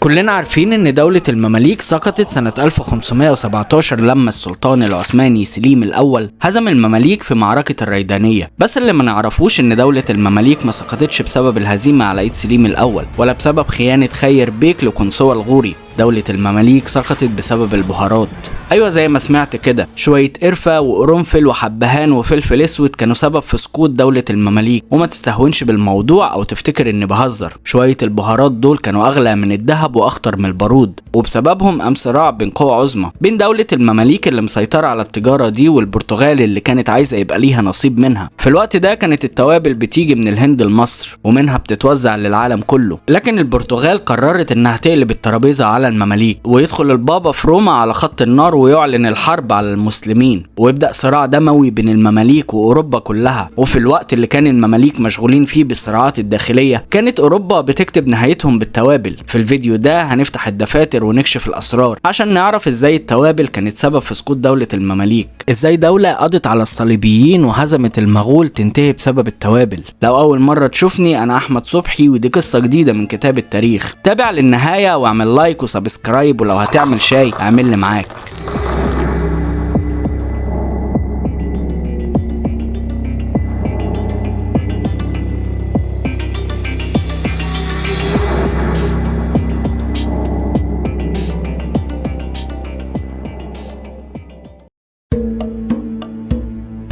كلنا عارفين ان دولة المماليك سقطت سنة 1517 لما السلطان العثماني سليم الاول هزم المماليك في معركة الريدانية. بس اللي ما نعرفوش ان دولة المماليك ما سقطتش بسبب الهزيمة على ايد سليم الاول ولا بسبب خيانة خير بيك لقنصوة الغوري. دولة المماليك سقطت بسبب البهارات. ايوه زي ما سمعت كده، شوية قرفة وقرنفل وحبهان وفلفل اسود كانوا سبب في سقوط دولة المماليك. وما تستهونش بالموضوع او تفتكر اني بهزر، شوية البهارات دول كانوا اغلى من الذهب واخطر من البارود، وبسببهم قام صراع بين قوى عظمى بين دولة المماليك اللي مسيطرة على التجارة دي والبرتغال اللي كانت عايزة يبقى ليها نصيب منها. في الوقت ده كانت التوابل بتيجي من الهند لمصر ومنها بتتوزع للعالم كله، لكن البرتغال قررت انها تقلب الترابيزة على المماليك ويدخل البابا في روما على خط النار ويعلن الحرب على المسلمين، ويبدأ صراع دموي بين المماليك وأوروبا كلها. وفي الوقت اللي كان المماليك مشغولين فيه بالصراعات الداخلية كانت أوروبا بتكتب نهايتهم بالتوابل. في الفيديو ده هنفتح الدفاتر ونكشف الأسرار عشان نعرف ازاي التوابل كانت سبب في سقوط دولة المماليك، ازاي دولة قضت على الصليبيين وهزمت المغول تنتهي بسبب التوابل. لو أول مرة تشوفني، أنا أحمد صبحي ودي قصة جديدة من كتاب التاريخ. تابع للنهاية واعمل لايك وسبسكرايب، ولو هتعمل شاي اعمل لي معاك.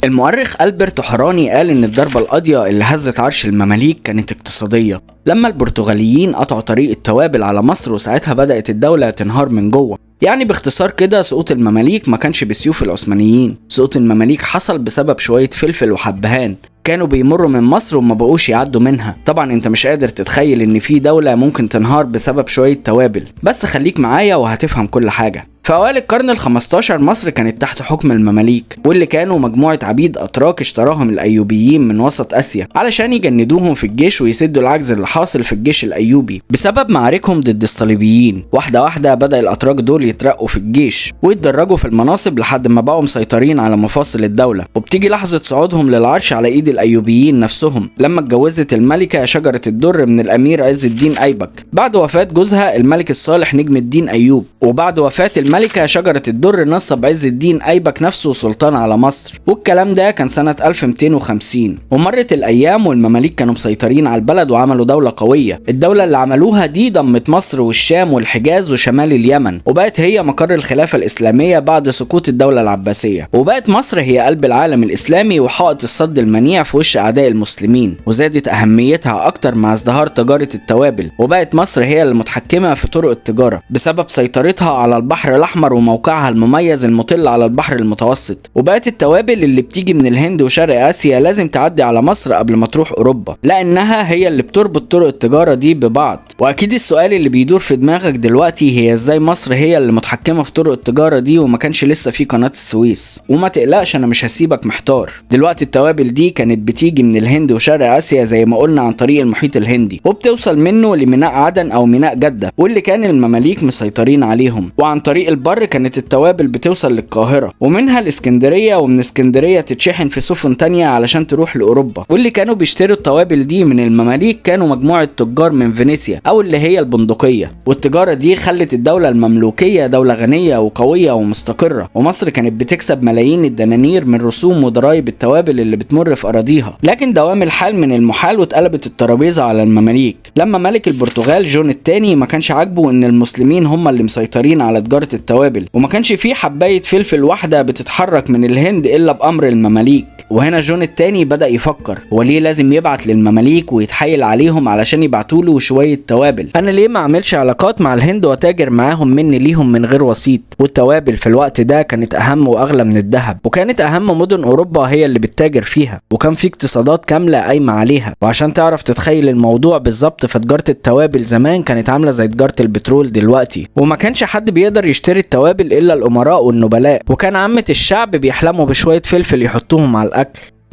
المؤرخ ألبرت حراني قال إن الضربة القاضية اللي هزت عرش المماليك كانت اقتصادية، لما البرتغاليين قطعوا طريق التوابل على مصر، وساعتها بدأت الدولة تنهار من جوه. يعني باختصار كده، سقوط المماليك ما كانش بسيوف العثمانيين، سقوط المماليك حصل بسبب شوية فلفل وحبهان كانوا بيمروا من مصر وما بقوش يعدوا منها. طبعا انت مش قادر تتخيل ان في دولة ممكن تنهار بسبب شوية توابل، بس خليك معايا وهتفهم كل حاجة. في أوائل القرن ال15 مصر كانت تحت حكم المماليك، واللي كانوا مجموعة عبيد أتراك اشتراهم الأيوبيين من وسط آسيا علشان يجندوهم في الجيش ويسدوا العجز اللي حاصل في الجيش الأيوبي بسبب معاركهم ضد الصليبيين. واحدة واحدة بدأ الأتراك دول يترقوا في الجيش ويتدرجوا في المناصب لحد ما بقوا مسيطرين على مفاصل الدولة. وبتيجي لحظة صعودهم للعرش على إيد الأيوبيين نفسهم لما اتجوزت الملكة شجرة الدر من الأمير عز الدين أيبك بعد وفاة جوزها الملك الصالح نجم الدين أيوب. وبعد وفاة الملكة شجرة الدر نصب عز الدين أيبك نفسه سلطان على مصر، والكلام ده كان سنة 1250. ومرت الأيام والمماليك كانوا مسيطرين على البلد وعملوا دولة قوية. الدولة اللي عملوها دي ضمت مصر والشام والحجاز وشمال اليمن، وبقت هي مقر الخلافة الإسلامية بعد سقوط الدولة العباسية. وبقت مصر هي قلب العالم الإسلامي وحائط الصد المنيع في وش أعداء المسلمين، وزادت أهميتها أكتر مع ازدهار تجارة التوابل. وبقت مصر هي المتحكمة في طرق التجارة بسبب سيطرتها على البحر الأحمر وموقعها المميز المطل على البحر المتوسط. وبقت التوابل اللي بتيجي من الهند وشرق آسيا لازم تعدي على مصر قبل ما تروح أوروبا، لأنها هي اللي بتربط طرق التجارة دي ببعض. وأكيد السؤال اللي بيدور في دماغك دلوقتي هي إزاي مصر هي اللي متحكمة في طرق التجارة دي وما كانش لسه في قناة السويس؟ وما تقلقش، أنا مش هسيبك محتار. دلوقتي التوابل دي كانت بتيجي من الهند وشرق آسيا زي ما قلنا عن طريق المحيط الهندي، وبتوصل منه لميناء عدن أو ميناء جدة واللي كان المماليك مسيطرين عليهم. وعن طريق البر كانت التوابل بتوصل للقاهرة ومنها الاسكندرية، ومن اسكندرية تتشحن في سفن تانية علشان تروح لأوروبا. واللي كانوا بيشتروا التوابل دي من المماليك كانوا مجموعة تجار من فينيسيا أو اللي هي البندقية. والتجارة دي خلت الدولة المملوكية دولة غنية وقوية ومستقرة، ومصر كانت بتكسب ملايين الدنانير من رسوم وضرائب التوابل اللي بتمر في أراضيها. لكن دوام الحال من المحال واتقلبت الترابيزة على المماليك لما ملك البرتغال جون الثاني ما كانش عاجبه ان المسلمين هم اللي مسيطرين على تجارة التوابل، وما كانش فيه حباية فلفل واحدة بتتحرك من الهند إلا بأمر المماليك. وهنا جون الثاني بدأ يفكر هو ليه لازم يبعت للمماليك ويتحايل عليهم علشان يبعتوله شوية توابل؟ أنا ليه ما أعملش علاقات مع الهند وتاجر معاهم مني ليهم من غير وسيط؟ والتوابل في الوقت ده كانت أهم وأغلى من الذهب، وكانت أهم مدن أوروبا هي اللي بتتاجر فيها، وكان في اقتصادات كاملة قايمة عليها. وعشان تعرف تتخيل الموضوع بالظبط، فتجارة التوابل زمان كانت عاملة زي تجارة البترول دلوقتي، وما كانش حد بيقدر يشتري التوابل إلا الأمراء والنبلاء، وكان عامة الشعب بيحلموا بشوية فلفل يحطوهم على الأكل.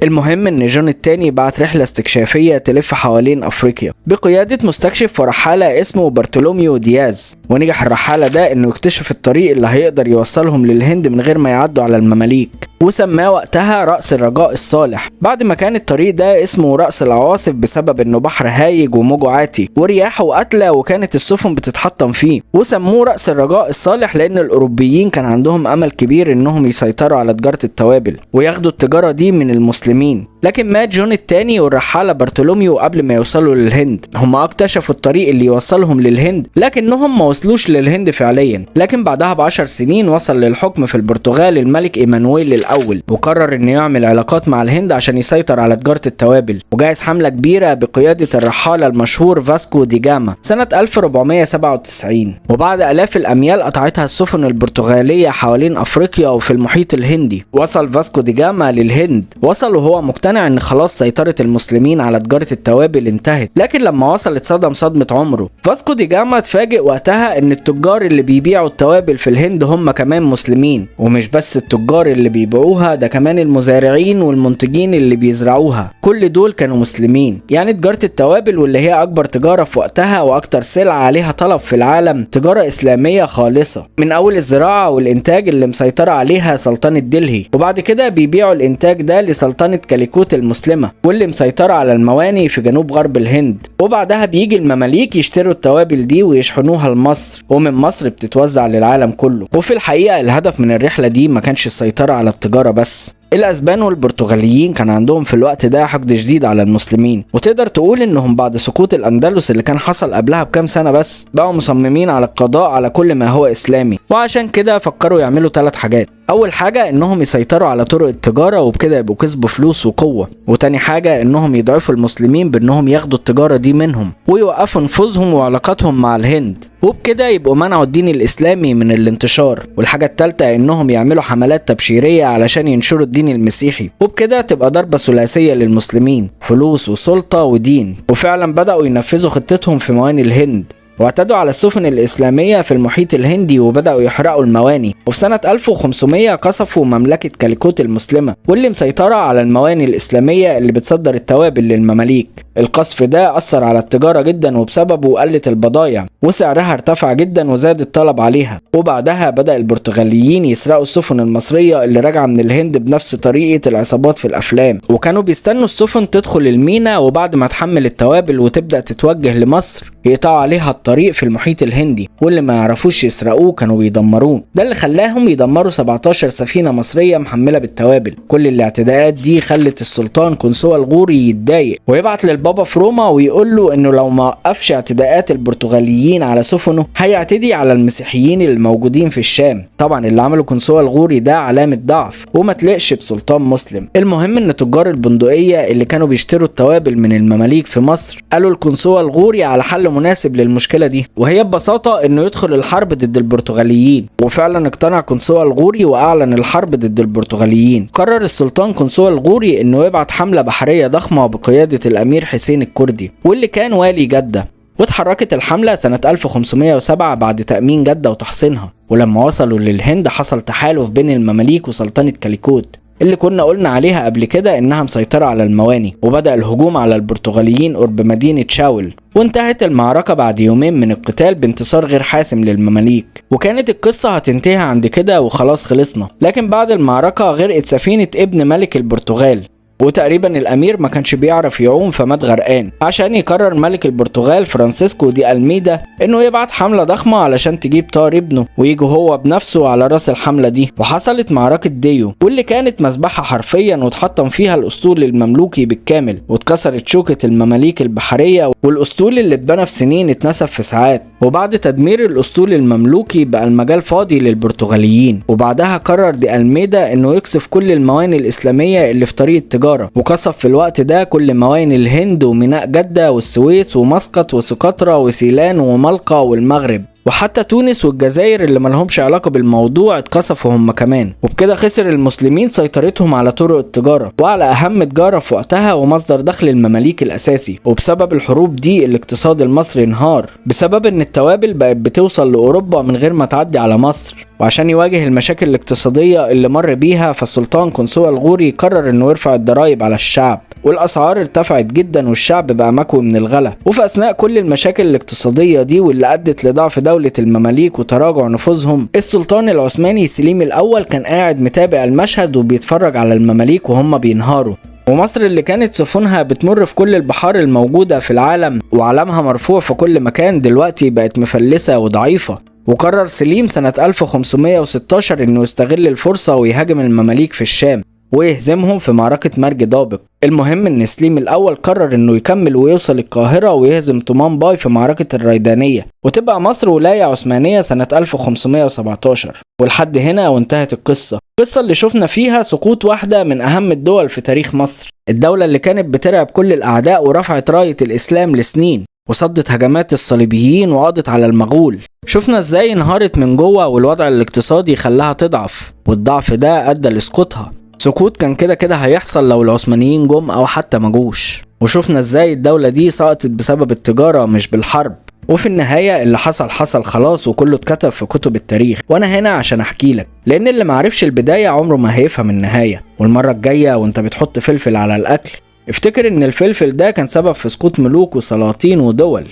المهم ان جون الثاني بعت رحلة استكشافية تلف حوالين افريقيا بقيادة مستكشف ورحالة اسمه بارتولوميو دياز، ونجح الرحالة ده انه يكتشف الطريق اللي هيقدر يوصلهم للهند من غير ما يعدوا على المماليك. وسماه وقتها رأس الرجاء الصالح، بعد ما كان الطريق ده اسمه رأس العواصف بسبب انه بحر هايج وموجه عاتي ورياحه قاتلة وكانت السفن بتتحطم فيه. وسموه رأس الرجاء الصالح لان الاوروبيين كان عندهم امل كبير انهم يسيطروا على تجارة التوابل وياخدوا التجارة دي من المسلمين. لكن مات جون الثاني والرحالة بارتولوميو قبل ما يوصلوا للهند. هم اكتشفوا الطريق اللي يوصلهم للهند لكنهم ما وصلوش للهند فعليا. لكن بعدها ب10 سنين وصل للحكم في البرتغال الملك ايمانويل الاول، وقرر انه يعمل علاقات مع الهند عشان يسيطر على تجارة التوابل، وجهز حملة كبيرة بقيادة الرحالة المشهور فاسكو دي جاما سنة 1497. وبعد آلاف الأميال قطعتها السفن البرتغالية حوالين أفريقيا وفي المحيط الهندي. وصل فاسكو دي جاما للهند، وصل وهو مقتنع ان خلاص سيطرة المسلمين على تجارة التوابل انتهت. لكن لما وصل اتصدم صدمة عمره. فاسكو دي جاما اتفاجئ وقتها ان التجار اللي بيبيعوا التوابل في الهند هم كمان مسلمين، ومش بس التجار اللي بيبيعوها، ده كمان المزارعين والمنتجين اللي بيزرعوها، كل دول كانوا مسلمين. يعني تجارة التوابل واللي هي اكبر تجارة في وقتها واكتر سلعة عليها طلب في العالم، تجارة اسلامية خالصة، من اول الزراعة والانتاج اللي مسيطرة عليها سلطنة دلهي، وبعد كده بيبيعوا الانتاج ده لسلطنة كاليكوت المسلمة واللي مسيطرة على المواني في جنوب غرب الهند. وبعدها بيجي المماليك يشتروا التوابل دي ويشحنوها لمصر، ومن مصر بتتوزع للعالم كله. وفي الحقيقة الهدف من الرحلة دي ما كانش السيطرة على التجارة بس. الاسبان والبرتغاليين كان عندهم في الوقت ده حقد شديد على المسلمين، وتقدر تقول انهم بعد سقوط الاندلس اللي كان حصل قبلها بكام سنة بس بقوا مصممين على القضاء على كل ما هو اسلامي. وعشان كده فكروا يعملوا 3 حاجات. اول حاجة انهم يسيطروا على طرق التجارة وبكده يبقوا كسبوا فلوس وقوة. وتاني حاجة انهم يضعفوا المسلمين بانهم ياخدوا التجارة دي منهم ويوقفوا نفوذهم وعلاقاتهم مع الهند، وبكده يبقوا منعوا الدين الاسلامي من الانتشار. والحاجة التالتة انهم يعملوا حملات تبشيرية علشان ينشروا الدين المسيحي، وبكده تبقى ضربة ثلاثية للمسلمين، فلوس وسلطة ودين. وفعلا بدأوا ينفذوا خطتهم في مواني الهند، واعتدوا على السفن الإسلامية في المحيط الهندي وبدأوا يحرقوا المواني. وفي سنة 1500 قصفوا مملكة كاليكوت المسلمة واللي مسيطرة على المواني الإسلامية اللي بتصدر التوابل للمماليك. القصف ده أثر على التجارة جدا وبسببه قلت البضائع وسعرها ارتفع جدا وزاد الطلب عليها. وبعدها بدأ البرتغاليين يسرقوا السفن المصرية اللي راجعة من الهند بنفس طريقة العصابات في الأفلام، وكانوا بيستنوا السفن تدخل الميناء وبعد ما تحمل التوابل وتبدأ تتوجه لمصر يقطعوا عليها الطريق في المحيط الهندي، واللي ما يعرفوش يسرقوه كانوا بيدمروه. ده اللي خلاهم يدمروا 17 سفينة مصرية محملة بالتوابل. كل الاعتداءات دي خلت السلطان قنصوة الغوري يتضايق ويبعت للبابا في روما ويقول له انه لو ما وقفش اعتداءات البرتغاليين على سفنه هيعتدي على المسيحيين الموجودين في الشام. طبعا اللي عمله قنصوة الغوري ده علامة ضعف وما تلقش بسلطان مسلم. المهم ان تجار البندقية اللي كانوا بيشتروا التوابل من المماليك في مصر قالوا لقنصوة الغوري على حل مناسب للمشكلة دي، وهي ببساطة انه يدخل الحرب ضد البرتغاليين. وفعلا اقتنع قنصوة الغوري واعلن الحرب ضد البرتغاليين. قرر السلطان قنصوة الغوري انه يبعت حملة بحرية ضخمة بقيادة الامير حسين الكردي واللي كان والي جدة. واتحركت الحملة سنة 1507 بعد تأمين جدة وتحصينها. ولما وصلوا للهند حصل تحالف بين المماليك وسلطنة كاليكوت اللي كنا قلنا عليها قبل كده انها مسيطرة على المواني، وبدأ الهجوم على البرتغاليين قرب مدينة شاول. وانتهت المعركة بعد يومين من القتال بانتصار غير حاسم للمماليك، وكانت القصة هتنتهي عند كده وخلاص خلصنا. لكن بعد المعركة غرقت سفينة ابن ملك البرتغال، وتقريبا الامير ما كانش بيعرف يعوم فمات غرقان. عشان يقرر ملك البرتغال فرانسيسكو دي ألميدا انه يبعت حملة ضخمة علشان تجيب طار ابنه ويجي هو بنفسه على راس الحملة دي. وحصلت معركة ديو واللي كانت مذبحة حرفيا واتحطم فيها الاسطول المملوكي بالكامل، واتكسرت شوكة المماليك البحرية، والاسطول اللي اتبنى في سنين اتنسف في ساعات. وبعد تدمير الاسطول المملوكي بقى المجال فاضي للبرتغاليين. وبعدها قرر دي ألميدا انه يقصف كل المواني الاسلامية اللي في طريق التجارة، وقصف في الوقت ده كل مواني الهند وميناء جدة والسويس ومسقط وسقطرى وسيلان وملقا والمغرب، وحتى تونس والجزائر اللي ملهمش علاقة بالموضوع اتقصفوا هم كمان. وبكده خسر المسلمين سيطرتهم على طرق التجارة وعلى أهم تجارة في وقتها ومصدر دخل المماليك الأساسي. وبسبب الحروب دي الاقتصاد المصري انهار بسبب ان التوابل بقت بتوصل لأوروبا من غير ما تعدي على مصر. وعشان يواجه المشاكل الاقتصادية اللي مر بيها فالسلطان قنصوة الغوري قرر انه يرفع الضرائب على الشعب، والاسعار ارتفعت جدا والشعب بقى مكوي من الغلا. وفي اثناء كل المشاكل الاقتصادية دي واللي ادت لضعف دولة دولة المماليك وتراجع نفوذهم، السلطان العثماني سليم الأول كان قاعد متابع المشهد وبيتفرج على المماليك وهم بينهاروا. ومصر اللي كانت سفنها بتمر في كل البحار الموجودة في العالم وعلمها مرفوع في كل مكان، دلوقتي بقت مفلسة وضعيفة. وقرر سليم سنة 1516 إنه يستغل الفرصة ويهاجم المماليك في الشام ويهزمهم في معركة مرج ضابق. المهم إن سليم الأول قرر إنه يكمل ويوصل القاهرة ويهزم طومان باي في معركة الريدانية، وتبقى مصر ولاية عثمانية سنة 1517. ولحد هنا وانتهت القصة اللي شفنا فيها سقوط واحدة من أهم الدول في تاريخ مصر، الدولة اللي كانت بترعب كل الأعداء ورفعت راية الإسلام لسنين وصدت هجمات الصليبيين وقضت على المغول. شفنا ازاي انهارت من جوه والوضع الاقتصادي خلاها تضعف، والضعف ده ادى لسقوطها. سقوط كان كده كده هيحصل لو العثمانيين جم او حتى ما جوش. وشفنا ازاي الدولة دي سقطت بسبب التجارة مش بالحرب. وفي النهاية اللي حصل خلاص وكله اتكتب في كتب التاريخ، وانا هنا عشان احكي لك، لان اللي معرفش البداية عمره ما هيفهم النهاية. والمرة الجاية وانت بتحط فلفل على الاكل افتكر ان الفلفل ده كان سبب في سقوط ملوك وسلاطين ودول.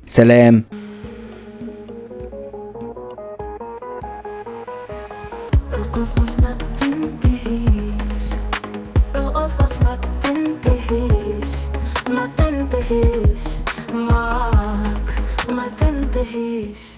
سلام. القصص ما بتنتهيش، القصص ما بتنتهيش، ما تنتهيش معاك، ما تنتهيش.